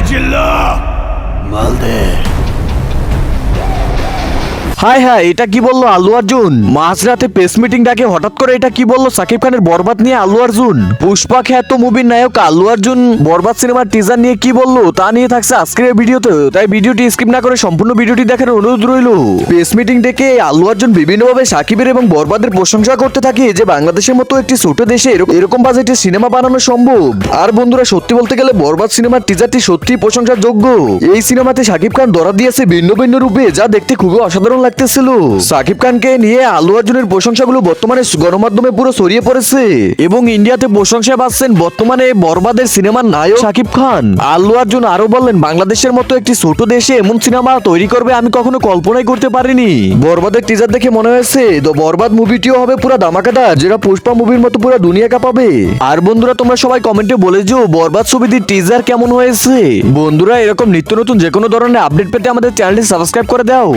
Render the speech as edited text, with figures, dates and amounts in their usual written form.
চিল্লা মালদে। High high, এটা কি বললো আল্লু অর্জুন? মাঝরাতে প্রেস মিটিং ডাকে হঠাৎ করে এটা কি বললো সাকিব খানের বরবাদ নিয়ে আল্লু অর্জুন? পুষ্পা খ্যাত মুভির নায়ক আল্লু অর্জুন বরবাদ সিনেমার টিজার নিয়ে কি বললো তা নিয়ে থাকছে আজকের এই ভিডিওতে, তাই ভিডিওটি স্কিপ না করে সম্পূর্ণ ভিডিওটি দেখার অনুরোধ রইল। প্রেস মিটিং ডেকে আল্লু অর্জুন বিভিন্নভাবে সাকিবের এবং বরবাদের প্রশংসা করতে থাকে যে বাংলাদেশের মতো একটি ছোট দেশে এরকম বাজেটে সিনেমা বানানো সম্ভব। আর বন্ধুরা, সত্যি বলতে গেলে বরবাদ সিনেমার টিজারটি সত্যি প্রশংসার যোগ্য। এই সিনেমাতে সাকিব খান ধরা দিয়েছে ভিন্ন ভিন্ন রূপে, যা দেখতে খুবই অসাধারণ লাগতেছিল। সাকিব খানকে নিয়ে আল্লু অর্জুনের প্রশংসাগুলো বর্তমানে গণমাধ্যমে পুরো ছড়িয়ে পড়েছে এবং ইন্ডিয়াতে প্রশংসা পাচ্ছেন বর্তমানে বরবাদের সিনেমার নায়ক সাকিব খান। আল্লু অর্জুন আরো বললেন, বাংলাদেশের মতো একটি ছোট দেশে এমন সিনেমা তৈরি করবে আমি কখনো কল্পনাই করতে পারিনি। বরবাদের টিজার দেখে মনে হয়েছে তো বরবাদ মুভিটিও হবে পুরো ধামাকাদার, যেটা পুষ্পা মুভির মতো পুরো দুনিয়া কাঁপাবে। আর বন্ধুরা, তোমরা সবাই কমেন্টে বলে যাও বরবাদ ছবিটির টিজার কেমন হয়েছে। বন্ধুরা, এরকম নিত্য নতুন যে কোনো ধরনের আপডেট পেতে আমাদের চ্যানেলটি সাবস্ক্রাইব করে দাও।